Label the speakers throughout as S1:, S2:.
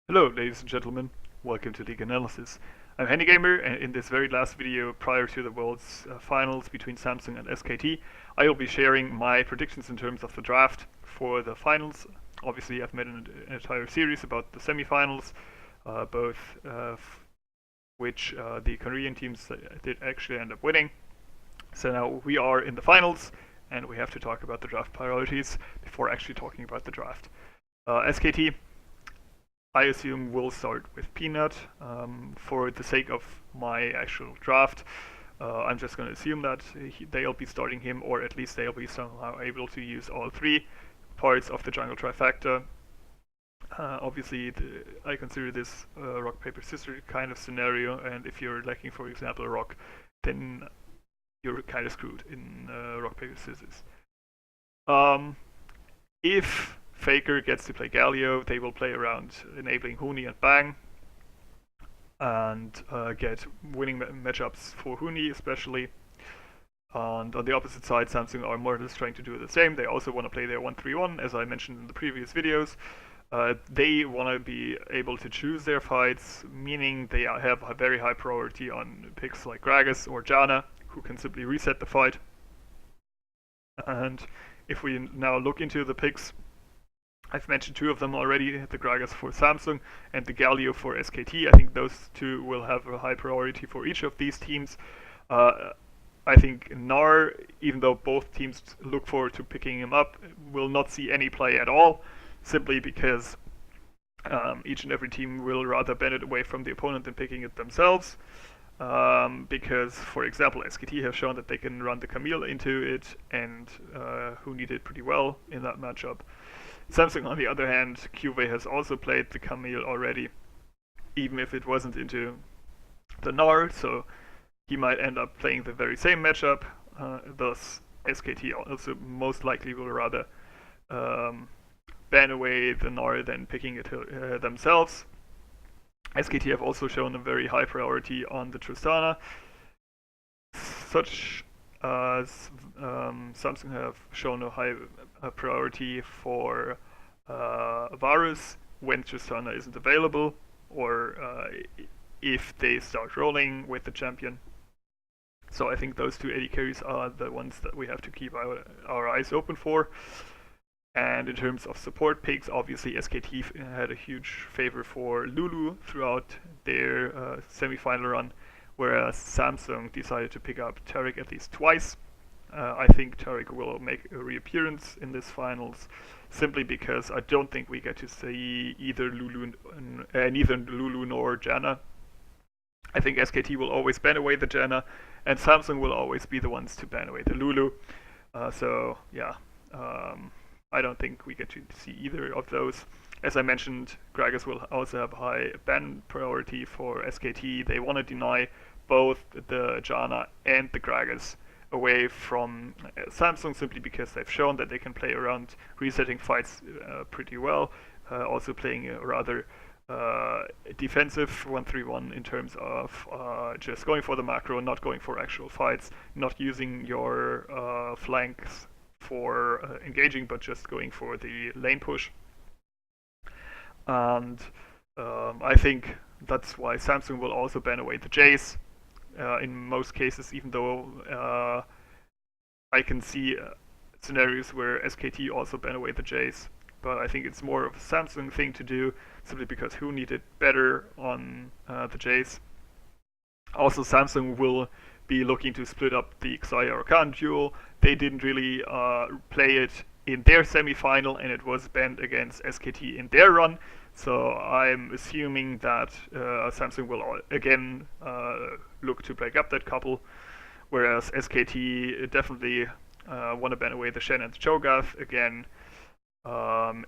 S1: Hello, ladies and gentlemen. Welcome to League Analysis. I'm Handygamer, and in this very last video prior to the World's Finals between Samsung and SKT, I will be sharing my predictions in terms of the draft for the finals. Obviously, I've made an entire series about the semifinals, both which the Korean teams did actually end up winning. So now we are in the finals, and we have to talk about the draft priorities before actually talking about the draft. SKT, I assume we'll start with Peanut. For the sake of my actual draft, I'm just going to assume that they'll be starting him, or at least they'll be somehow able to use all three parts of the jungle trifecta. Obviously, I consider this a rock, paper, scissors kind of scenario, and if you're lacking, for example, a rock, then you're kind of screwed in rock, paper, scissors. If Faker gets to play Galio, they will play around enabling Huni and Bang and get winning matchups for Huni especially. And on the opposite side, Samsung are more or less trying to do the same. They also want to play their 1-3-1, as I mentioned in the previous videos. They want to be able to choose their fights, meaning they have a very high priority on picks like Gragas or Janna, who can simply reset the fight. And if we now look into the picks, I've mentioned two of them already, the Gragas for Samsung and the Galio for SKT. I think those two will have a high priority for each of these teams. I think Nar, even though both teams look forward to picking him up, will not see any play at all, simply because each and every team will rather bend it away from the opponent than picking it themselves. Because, for example, SKT have shown that they can run the Camille into it, and Huni did pretty well in that matchup. Samsung, on the other hand, Cuvée has also played the Camille already, even if it wasn't into the Gnar, so he might end up playing the very same matchup. Thus, SKT also most likely will rather ban away the Gnar than picking it themselves. SKT have also shown a very high priority on the Tristana, such as Samsung have shown a high priority for Varus when Tristana isn't available, or if they start rolling with the champion. So I think those two AD carries are the ones that we have to keep our eyes open for. And in terms of support picks, obviously SKT had a huge favor for Lulu throughout their semi-final run, whereas Samsung decided to pick up Taric at least twice. I think Taric will make a reappearance in this finals, simply because I don't think we get to see neither Lulu nor Janna. I think SKT will always ban away the Janna, and Samsung will always be the ones to ban away the Lulu. So yeah, I don't think we get to see either of those. As I mentioned, Gragas will also have a high ban priority for SKT. They want to deny both the Janna and the Gragas away from Samsung, simply because they've shown that they can play around resetting fights pretty well, also playing a rather defensive 1-3-1 in terms of just going for the macro, not going for actual fights, not using your flanks for engaging, but just going for the lane push. And I think that's why Samsung will also ban away the Jace in most cases, even though I can see scenarios where SKT also ban away the Jace. But I think it's more of a Samsung thing to do, simply because Huni did better on the Jace. Also, Samsung will be looking to split up the Xayah Rakan duel. They didn't really play it in their semi-final, and it was banned against SKT in their run. So I'm assuming that Samsung will again look to break up that couple, whereas SKT definitely want to ban away the Shen and the Cho'Gath again,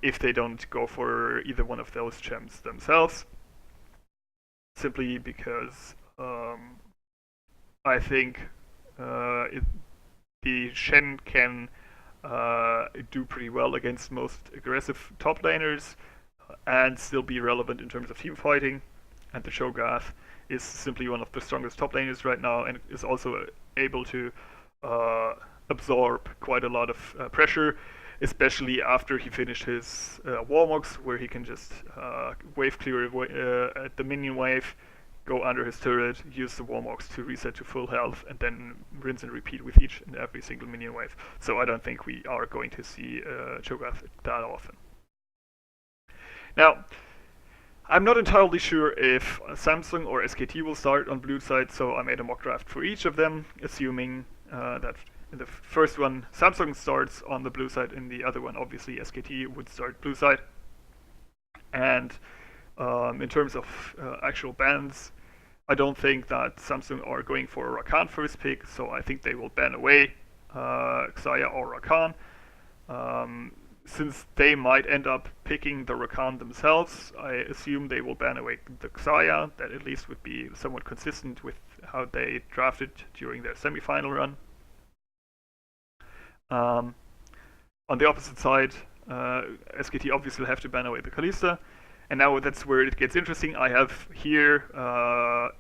S1: if they don't go for either one of those gems themselves, simply because I think the Shen can do pretty well against most aggressive top laners and still be relevant in terms of team fighting, and the Cho'Gath is simply one of the strongest top laners right now, and is also able to absorb quite a lot of pressure. especially after he finished his Warmogs, where he can just wave clear at the minion wave, go under his turret, use the Warmogs to reset to full health, and then rinse and repeat with each and every single minion wave. So I don't think we are going to see Cho'Gath that often. Now, I'm not entirely sure if Samsung or SKT will start on blue side, so I made a mock draft for each of them, assuming that in the first one Samsung starts on the blue side, in the other one obviously SKT would start blue side. And in terms of actual bans, I don't think that Samsung are going for a Rakan first pick, so I think they will ban away Xayah or Rakan. Since they might end up picking the Rakan themselves, I assume they will ban away the Xayah. That at least would be somewhat consistent with how they drafted during their semi-final run. On the opposite side, SKT obviously have to ban away the Kalista. And now that's where it gets interesting. I have here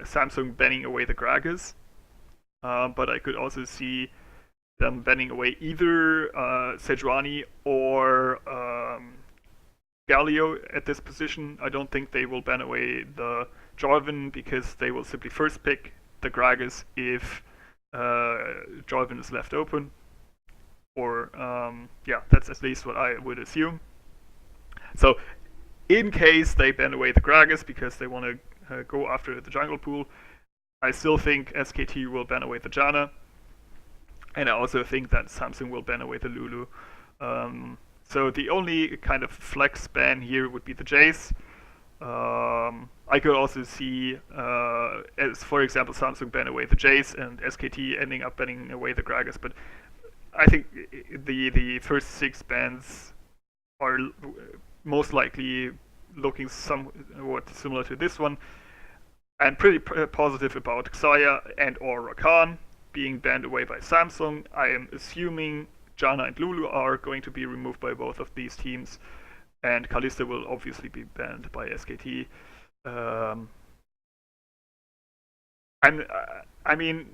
S1: Samsung banning away the Gragas. But I could also see them banning away either Sejuani or Galio at this position. I don't think they will ban away the Jarvan because they will simply first pick the Gragas if Jarvan is left open. Or, yeah, that's at least what I would assume. So, in case they ban away the Gragas because they want to go after the jungle pool, I still think SKT will ban away the Janna. And I also think that Samsung will ban away the Lulu. So the only kind of flex ban here would be the Jace. I could also see, as for example, Samsung ban away the Jace and SKT ending up banning away the Gragas. But I think the first 6 bans are most likely looking somewhat similar to this one. I'm pretty positive about Xayah and or Rakan being banned away by Samsung. I am assuming Janna and Lulu are going to be removed by both of these teams, and Kalista will obviously be banned by SKT. I mean,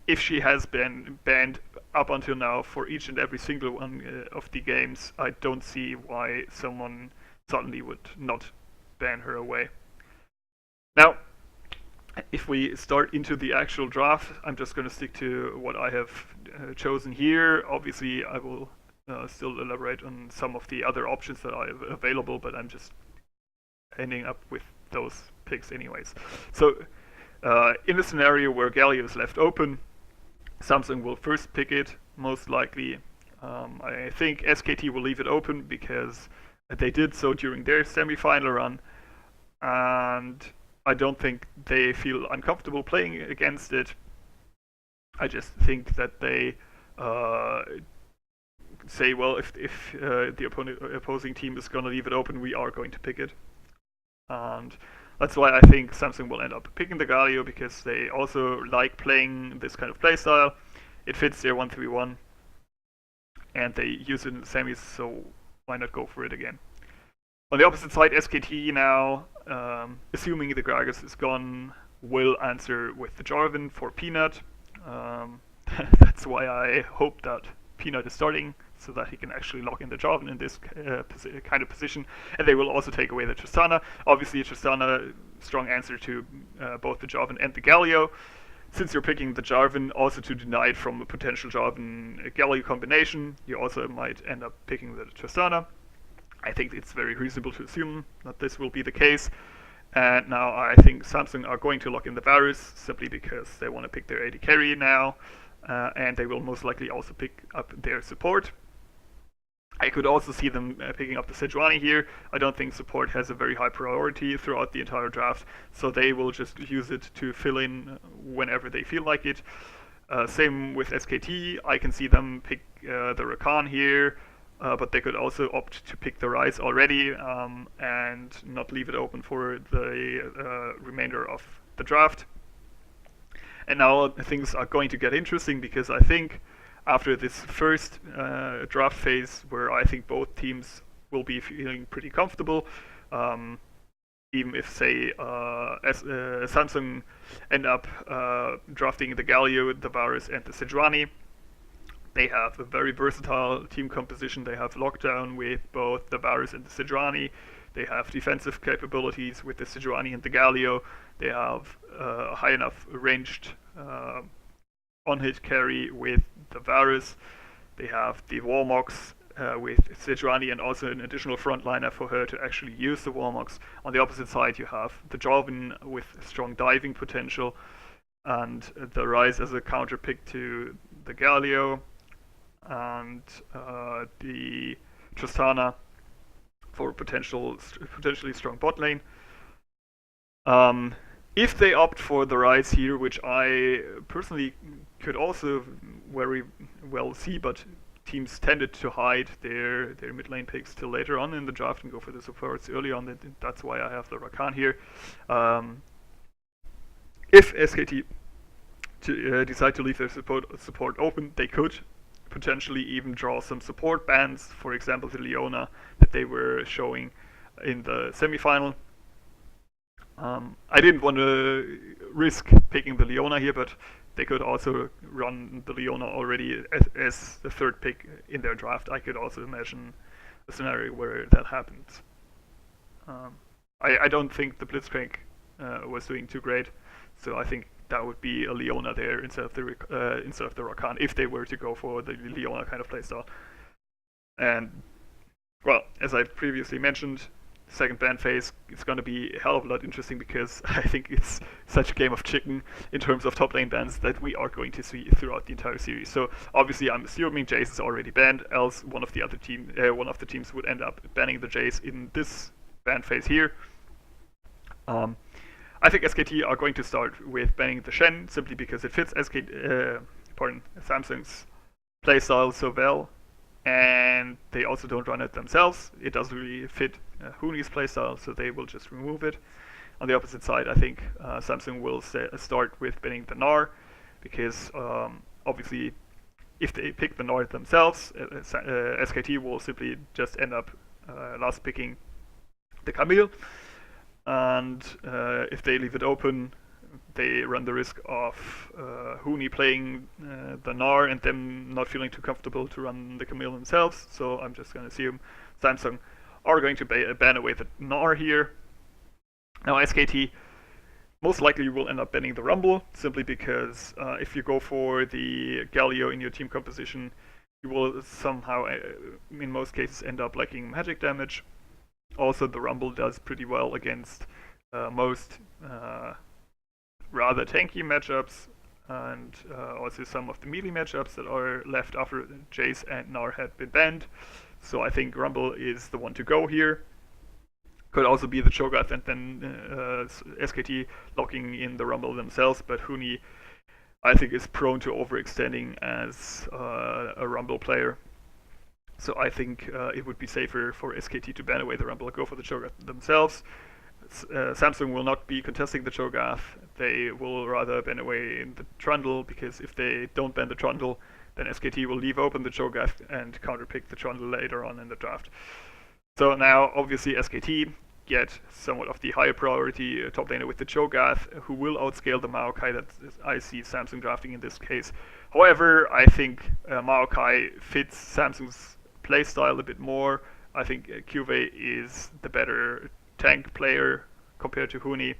S1: if she has been banned up until now for each and every single one of the games, I don't see why someone suddenly would not ban her away. Now, if we start into the actual draft, I'm just going to stick to what I have chosen here. Obviously, I will still elaborate on some of the other options that are available, but I'm just ending up with those picks anyways. So, in a scenario where Galio is left open, Samsung will first pick it, most likely. I think SKT will leave it open because they did so during their semi-final run, and I don't think they feel uncomfortable playing against it. I just think that they say, well, if the opposing team is going to leave it open, we are going to pick it. And that's why I think Samsung will end up picking the Galio, because they also like playing this kind of playstyle. It fits their 1-3-1, and they use it in the semis, so why not go for it again? On the opposite side, SKT now, assuming the Gragas is gone, will answer with the Jarvan for Peanut. That's why I hope that Peanut is starting, so that he can actually lock in the Jarvan in this kind of position. And they will also take away the Tristana. Obviously, Tristana, strong answer to both the Jarvan and the Galio. Since you're picking the Jarvan, also to deny it from a potential Jarvan-Galio combination, you also might end up picking the Tristana. I think it's very reasonable to assume that this will be the case. And now I think Samsung are going to lock in the Varus, simply because they want to pick their AD carry now, and they will most likely also pick up their support. I could also see them picking up the Sejuani here. I don't think support has a very high priority throughout the entire draft, so they will just use it to fill in whenever they feel like it. Same with SKT. I can see them pick the Rakan here, but they could also opt to pick the Ryze already and not leave it open for the remainder of the draft. And now things are going to get interesting, because I think after this first draft phase, where I think both teams will be feeling pretty comfortable, even if, say, Samsung end up drafting the Galio, the Varus, and the Sejuani, They have a very versatile team composition. They have lockdown with both the Varus and the Sejuani. They have defensive capabilities with the Sejuani and the Galio. They have a high enough ranged on-hit carry with the Varus. They have the Warmox with Sejuani and also an additional frontliner for her to actually use the Warmox. On the opposite side, you have the Jarvan with strong diving potential and the Rise as a counter pick to the Galio and the Tristana for potentially strong bot lane. If they opt for the Rise here, which I personally could also very well see, but teams tended to hide their mid lane picks till later on in the draft and go for the supports early on. That's why I have the Rakan here. If SKT decide to leave their support open, they could potentially even draw some support bans, for example the Leona that they were showing in the semi-final. I didn't want to risk picking the Leona here, but they could also run the Leona already as the third pick in their draft. I could also imagine a scenario where that happens. I don't think the Blitzcrank was doing too great, so I think that would be a Leona there instead of the Rakan if they were to go for the Leona kind of playstyle. And well, as I previously mentioned, second ban phase is going to be a hell of a lot interesting because I think it's such a game of chicken in terms of top lane bans that we are going to see throughout the entire series. So obviously I'm assuming Jace is already banned, else one of the teams would end up banning the Jace in this ban phase here. I think SKT are going to start with banning the Shen simply because it fits Samsung's playstyle so well, and they also don't run it themselves. It doesn't really fit Huni's playstyle, so they will just remove it. On the opposite side, I think Samsung will start with banning the Gnar, because obviously if they pick the Gnar themselves, SKT will simply just end up last picking the Camille, and if they leave it open, they run the risk of Huni playing the Gnar and them not feeling too comfortable to run the Camille themselves. So I'm just going to assume Samsung are going to ban away the Gnar here. Now SKT most likely will end up banning the Rumble, simply because if you go for the Galio in your team composition, you will somehow, in most cases, end up lacking magic damage. Also, the Rumble does pretty well against most rather tanky matchups, and also some of the melee matchups that are left after Jace and Gnar had been banned. So I think Rumble is the one to go here. Could also be the Cho'Gath and then SKT locking in the Rumble themselves, but Huni, I think, is prone to overextending as a Rumble player. So I think it would be safer for SKT to ban away the Rumble and go for the Cho'Gath themselves. Samsung will not be contesting the Cho'Gath. They will rather ban away the Trundle, because if they don't ban the Trundle, then SKT will leave open the Cho'Gath and counterpick the Trundle later on in the draft. So now, obviously, SKT get somewhat of the higher priority top laner with the Cho'Gath, who will outscale the Maokai that I see Samsung drafting in this case. However, I think Maokai fits Samsung's playstyle a bit more. I think Cuvée is the better tank player compared to Huni.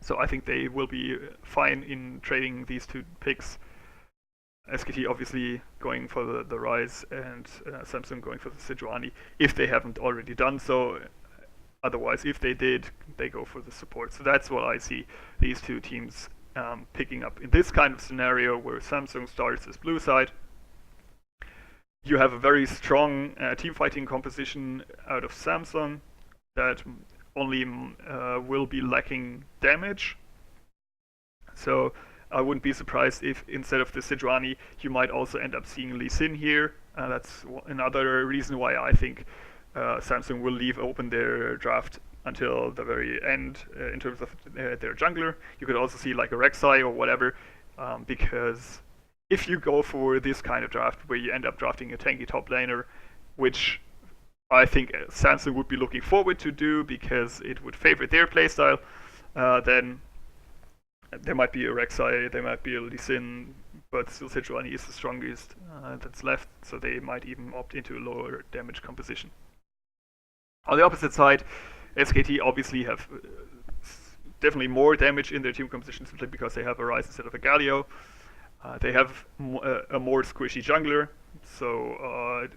S1: So I think they will be fine in trading these two picks. SKT obviously going for the Rise and Samsung going for the Sejuani, if they haven't already done so. Otherwise, if they did, they go for the support. So that's what I see these two teams picking up in this kind of scenario where Samsung starts as blue side. You have a very strong team fighting composition out of Samsung that only will be lacking damage. So I wouldn't be surprised if instead of the Sejuani, you might also end up seeing Lee Sin here. That's another reason why I think Samsung will leave open their draft until the very end in terms of their jungler. You could also see like a Rek'Sai or whatever, because if you go for this kind of draft where you end up drafting a tanky top laner, which I think Samsung would be looking forward to do because it would favor their playstyle, then there might be a Rek'Sai, there might be a Lee Sin but still Sejuani is the strongest that's left, so they might even opt into a lower damage composition. On the opposite side, SKT obviously have definitely more damage in their team composition simply because they have a Ryze instead of a Galio. They have a more squishy jungler, so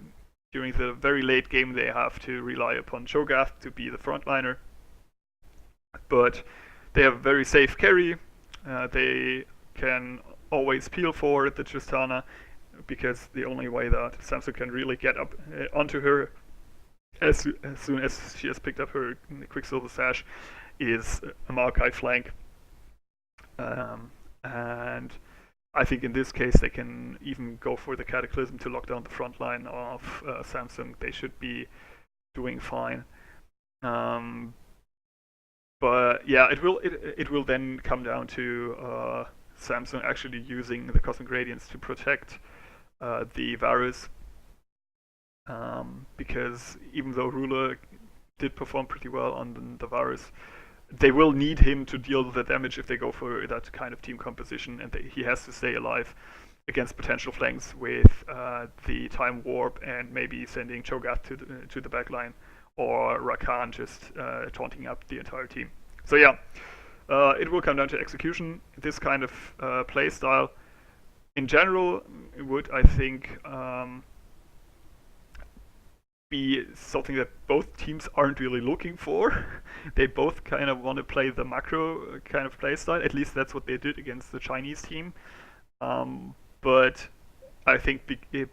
S1: during the very late game they have to rely upon Cho'Gath to be the frontliner. But they have a very safe carry. They can always peel for the Tristana, because the only way that Samsung can really get up onto her as soon as she has picked up her Quicksilver Sash is a Maokai flank. And I think in this case they can even go for the Cataclysm to lock down the front line of Samsung. They should be doing fine. But yeah, it will then come down to Samsung actually using the Cosmic Radiance to protect the Varus. Because even though Ruler did perform pretty well on the Varus, they will need him to deal the damage if they go for that kind of team composition, and he has to stay alive against potential flanks with the Time Warp and maybe sending Cho'Gath to the backline, or Rakan just taunting up the entire team. So yeah, it will come down to execution. This kind of play style, in general, would, I think, be something that both teams aren't really looking for. They both kind of want to play the macro kind of play style. At least that's what they did against the Chinese team. But I think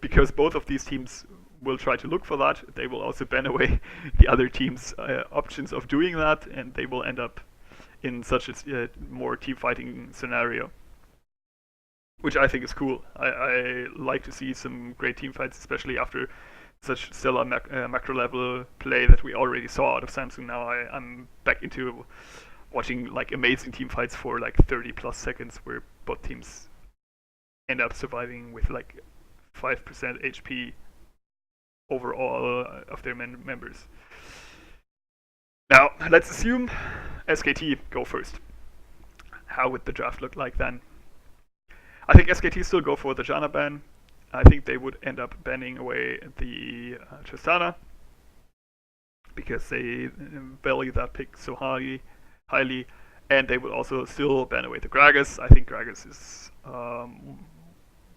S1: because both of these teams will try to look for that, they will also ban away the other team's options of doing that, and they will end up in such a more team fighting scenario, which I think is cool. I like to see some great team fights, especially after such stellar macro level play that we already saw out of Samsung. Now I'm back into watching like amazing team fights for like 30 plus seconds, where both teams end up surviving with like 5% HP overall of their members. Now let's assume SKT go first. How would the draft look like then? I think SKT still go for the Janna ban. I think they would end up banning away the Tristana, because they value that pick so highly, and they would also still ban away the Gragas. I think Gragas is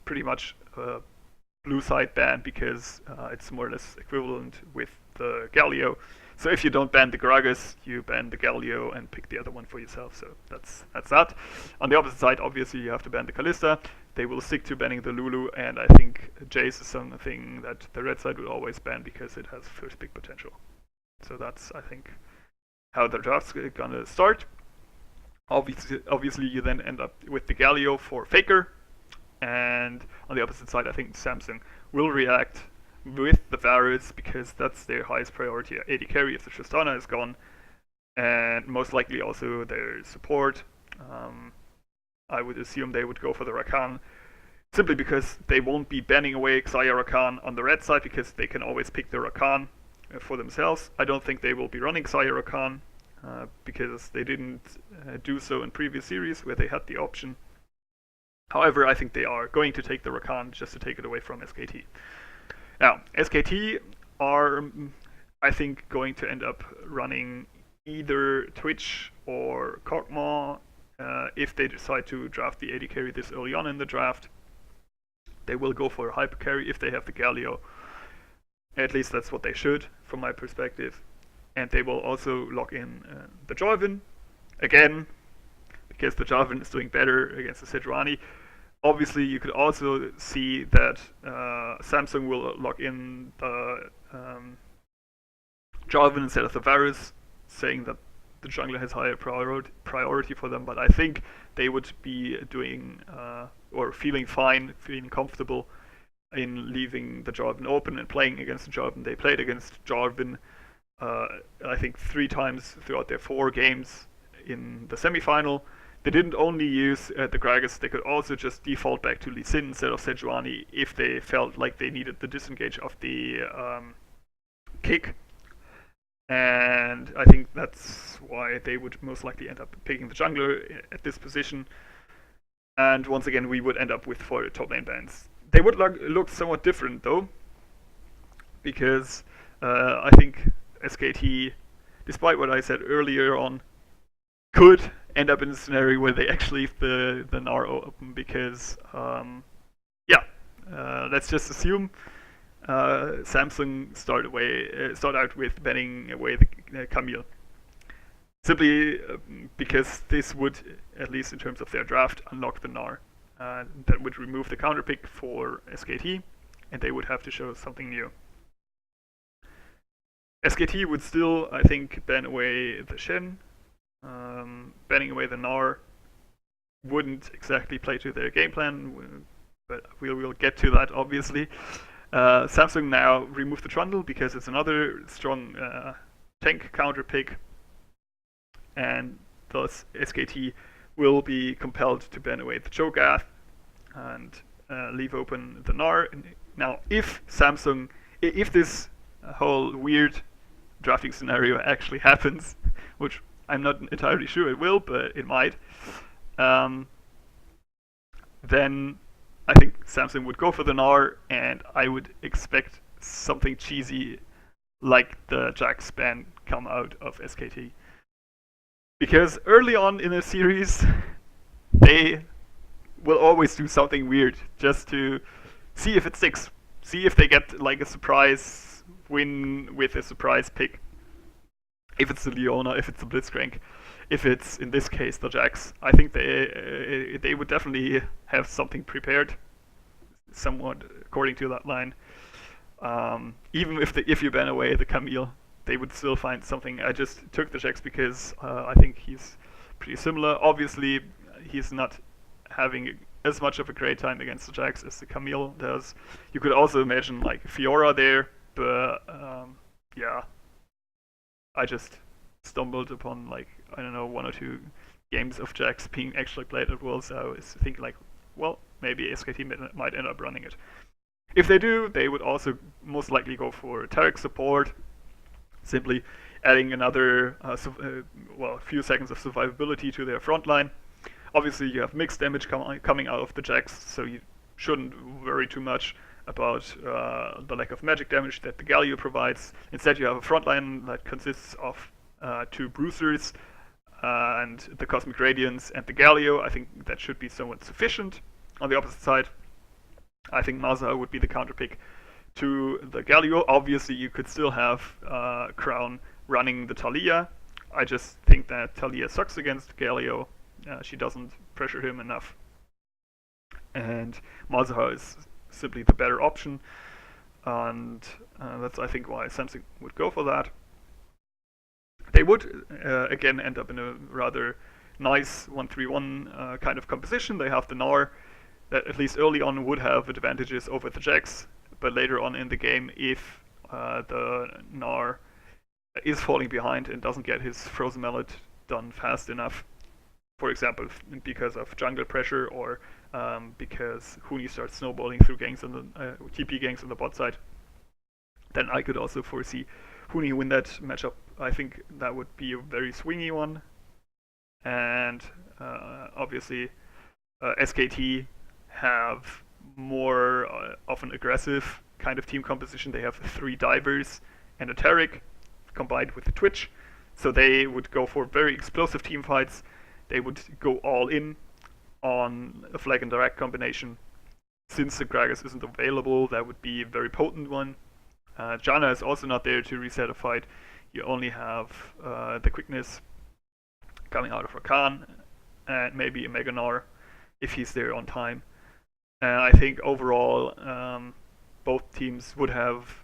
S1: pretty much a blue side ban, because it's more or less equivalent with the Galio. So if you don't ban the Gragas, you ban the Galio and pick the other one for yourself. So that's that. On the opposite side, obviously you have to ban the Kalista. They will stick to banning the Lulu, and I think Jace is something that the red side will always ban because it has first pick potential. So that's, I think, how the draft's gonna start. Obviously you then end up with the Galio for Faker, and on the opposite side I think Samsung will react with the Varus, because that's their highest priority AD carry if the Tristana is gone, and most likely also their support. I would assume they would go for the Rakan, simply because they won't be banning away Xayah Rakan on the red side, because they can always pick the Rakan for themselves. I don't think they will be running Xayah Rakan, because they didn't do so in previous series where they had the option. However, I think they are going to take the Rakan just to take it away from SKT. Now, SKT are, I think, going to end up running either Twitch or Kog'Maw. If they decide to draft the AD carry this early on in the draft, they will go for a hyper carry if they have the Galio. At least that's what they should, from my perspective. And they will also lock in the Jarvan, again, because the Jarvan is doing better against the Sejuani. Obviously, you could also see that Samsung will lock in the Jarvan instead of the Varus, saying that the jungler has higher priority for them, but I think they would be doing or feeling fine, feeling comfortable in leaving the Jarvan open and playing against the Jarvan. They played against Jarvan I think 3 times throughout their 4 games in the semifinal. They didn't only use the Gragas, they could also just default back to Lee Sin instead of Sejuani if they felt like they needed the disengage of the kick. And I think that's why they would most likely end up picking the jungler at this position. And once again, we would end up with 4 top lane bans. They would look somewhat different though, because I think SKT, despite what I said earlier on, could end up in a scenario where they actually leave the Gnar open because, let's just assume Samsung start out with banning away the Camille. Simply because this would, at least in terms of their draft, unlock the Gnar. That would remove the counterpick for SKT, and they would have to show something new. SKT would still, I think, ban away the Shen. Banning away the Gnar wouldn't exactly play to their game plan, but we'll get to that, obviously. Samsung now removed the Trundle because it's another strong tank counter pick, and thus SKT will be compelled to ban away the Cho'Gath and leave open the Gnar. Now, if this whole weird drafting scenario actually happens, which I'm not entirely sure it will, but it might, then I think Samsung would go for the Gnar, and I would expect something cheesy like the Jax ban come out of SKT. Because early on in a series, they will always do something weird just to see if it sticks. See if they get like a surprise win with a surprise pick. If it's the Leona, if it's the Blitzcrank, if it's, in this case, the Jax. I think they would definitely have something prepared, somewhat according to that line. Even if you ban away the Camille, they would still find something. I just took the Jax because I think he's pretty similar. Obviously, he's not having as much of a great time against the Jax as the Camille does. You could also imagine like Fiora there, but yeah, I just stumbled upon like, I don't know, 1 or 2 games of Jax being actually played at Worlds. So I was thinking like, well, maybe SKT might end up running it. If they do, they would also most likely go for Taric support, simply adding another few seconds of survivability to their front line. Obviously, you have mixed damage coming out of the Jax, so you shouldn't worry too much about the lack of magic damage that the Galio provides. Instead, you have a front line that consists of 2 Bruisers and the Cosmic Radiance and the Galio. I think that should be somewhat sufficient. On the opposite side, I think Maza would be the counterpick to the Galio. Obviously, you could still have Crown running the Talia. I just think that Talia sucks against Galio. She doesn't pressure him enough. And Maza is simply the better option. And that's, I think, why Samsung would go for that. They would, again, end up in a rather nice 1-3-1 kind of composition. They have the Gnar that, at least early on, would have advantages over the Jax. But later on in the game, if the Gnar is falling behind and doesn't get his Frozen Mallet done fast enough, for example, because of jungle pressure or because Huni starts snowballing through ganks on the TP ganks on the bot side, then I could also foresee Huni win that matchup. I think that would be a very swingy one, and obviously SKT have more of an aggressive kind of team composition. They have 3 divers and a Taric combined with the Twitch, so they would go for very explosive team fights. They would go all in on a flag and direct combination. Since the Gragas isn't available, that would be a very potent one. Janna is also not there to reset a fight. You only have the quickness coming out of Rakan and maybe a Mega Gnar if he's there on time. And I think overall, both teams would have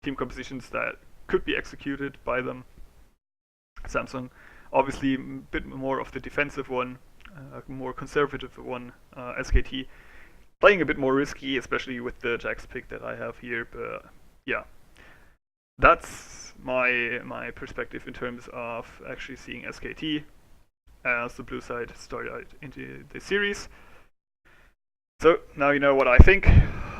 S1: team compositions that could be executed by them. Samsung, obviously, a bit more of the defensive one, more conservative one. SKT playing a bit more risky, especially with the Jax pick that I have here. But yeah, that's my perspective in terms of actually seeing SKT as the blue side start out into the series. So now you know what I think.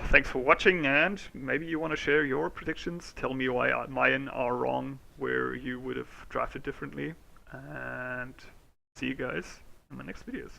S1: Thanks for watching, and maybe you want to share your predictions. Tell me why mine are wrong, where you would have drafted differently, and see you guys in my next videos.